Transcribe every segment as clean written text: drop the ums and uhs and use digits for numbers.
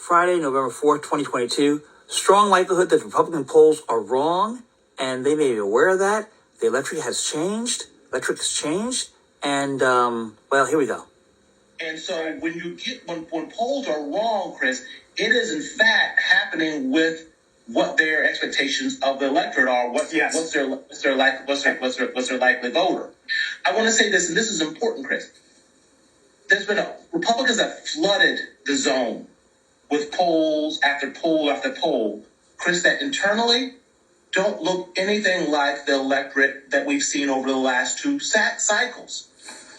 Friday, November 4th, 2022. Strong likelihood that Republican polls are wrong, and they may be aware of that. The electorate has changed. And, well, here we go. And so when polls are wrong, Chris, it is in fact happening with what their expectations of the electorate are. What's their likely voter. I want to say this, and this is important, Chris. There's been Republicans have flooded the zone with polls after poll after poll, Chris, that internally don't look anything like the electorate that we've seen over the last two cycles.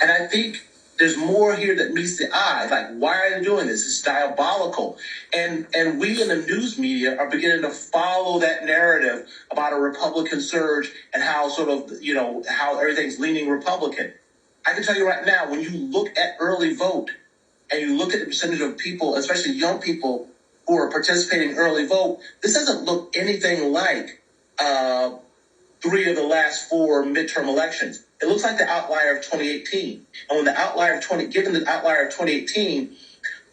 And I think there's more here that meets the eye. Like, why are they doing this? It's diabolical. And we in the news media are beginning to follow that narrative about a Republican surge and how how everything's leaning Republican. I can tell you right now, when you look at early vote and you look at the percentage of people, especially young people who are participating in early vote, this doesn't look anything like 3 of the last 4 midterm elections. It looks like the outlier of 2018. And when given the outlier of 2018,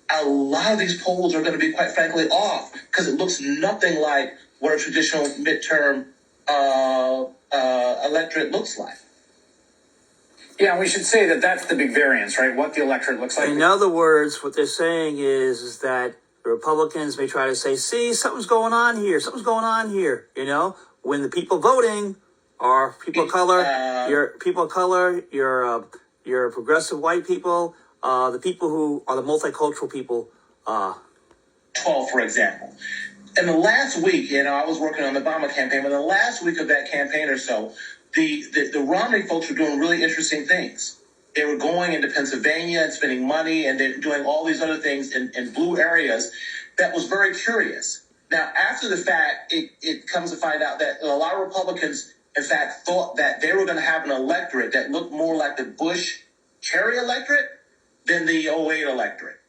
a lot of these polls are going to be, quite frankly, off because it looks nothing like what a traditional midterm electorate looks like. Yeah, we should say that that's the big variance, right? What the electorate looks like. In other words, what they're saying is that the Republicans may try to say, see, something's going on here, when the people voting are people of color, your progressive white people, the people who are the multicultural people. 12, for example. In the last week, I was working on the Obama campaign, but in the last week of that campaign or so, the Romney folks were doing really interesting things. They were going into Pennsylvania and spending money, and they're doing all these other things in blue areas. That was very curious. Now, after the fact, it comes to find out that a lot of Republicans, in fact, thought that they were going to have an electorate that looked more like the Bush-Kerry electorate than the 08 electorate.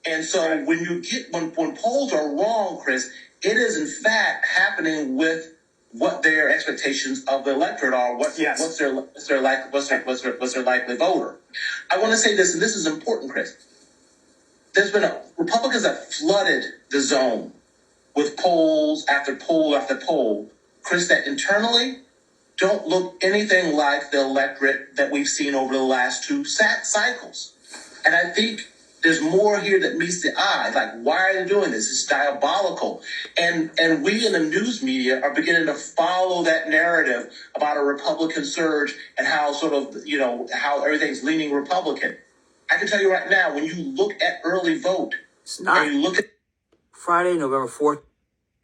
And so when polls are wrong, Chris, it is in fact happening with what their expectations of the electorate are. What's their likely voter. I want to say this, and this is important, Chris. There's been Republicans have flooded the zone with polls after poll after poll, Chris, that internally don't look anything like the electorate that we've seen over the last two cycles. And I think there's more here that meets the eye. Like, why are they doing this? It's diabolical. And we in the news media are beginning to follow that narrative about a Republican surge and how how everything's leaning Republican. I can tell you right now, when you look at early vote, it's not. And you look at Friday, November 4th.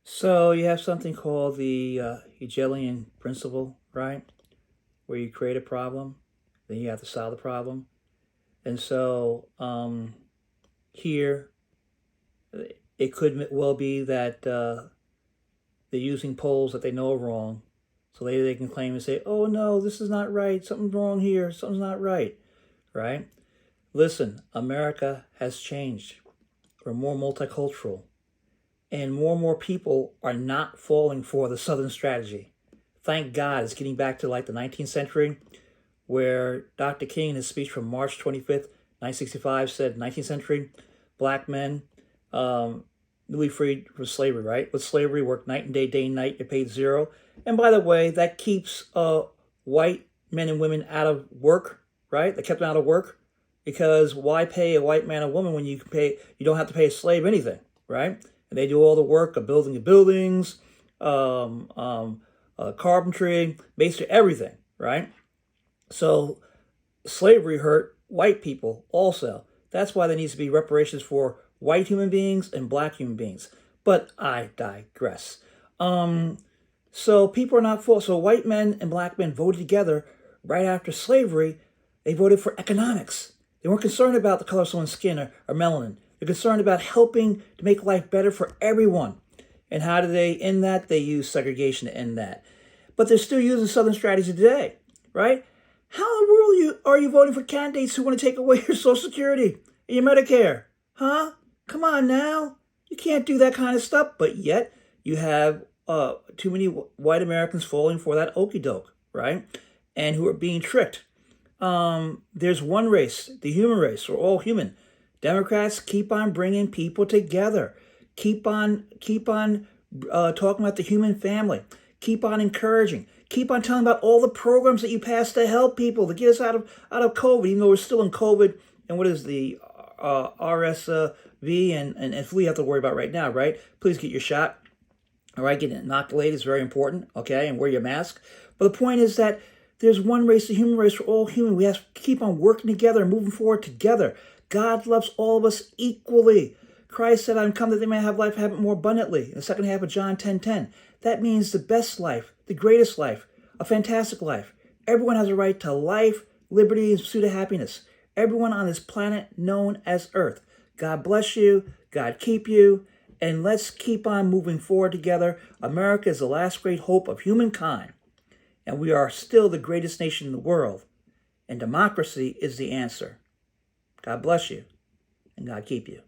So you have something called the Hegelian principle, right? Where you create a problem, then you have to solve the problem. And so here, it could well be that they're using polls that they know are wrong. So later they can claim and say, oh no, this is not right. Something's wrong here. Something's not right, right? Listen, America has changed. We're more multicultural. And more people are not falling for the Southern strategy. Thank God it's getting back to like the 19th century, where Dr. King, in his speech from March 25th, 1965, said 19th century, black men newly freed from slavery, right? With slavery, work night and day and night, you're paid zero. And by the way, that keeps white men and women out of work, right? They kept them out of work because why pay a white man or woman when you don't have to pay a slave anything, right? And they do all the work of building the buildings, carpentry, basically everything, right? So slavery hurt white people also. That's why there needs to be reparations for white human beings and black human beings. But I digress. So people are not full. So white men and black men voted together right after slavery. They voted for economics. They weren't concerned about the color of someone's skin or melanin. They're concerned about helping to make life better for everyone. And how do they end that? They use segregation to end that. But they're still using Southern strategy today, right? How in the world are you voting for candidates who want to take away your Social Security and your Medicare? Huh? Come on now. You can't do that kind of stuff. But yet you have too many white Americans falling for that okie doke, right? And who are being tricked. There's one race, the human race. We're all human. Democrats keep on bringing people together. Keep on talking about the human family. Keep on encouraging. Keep on telling about all the programs that you passed to help people, to get us out of COVID, even though we're still in COVID. And what is the RSV and flu you have to worry about right now, right? Please get your shot. All right, get inoculated is very important, okay? And wear your mask. But the point is that there's one race, the human race. We're all human. We have to keep on working together and moving forward together. God loves all of us equally. Christ said, I'm come that they may have life, have it more abundantly. In the second half of John 10:10. That means the best life, the greatest life, a fantastic life. Everyone has a right to life, liberty, and pursuit of happiness. Everyone on this planet known as Earth. God bless you. God keep you. And let's keep on moving forward together. America is the last great hope of humankind. And we are still the greatest nation in the world. And democracy is the answer. God bless you. And God keep you.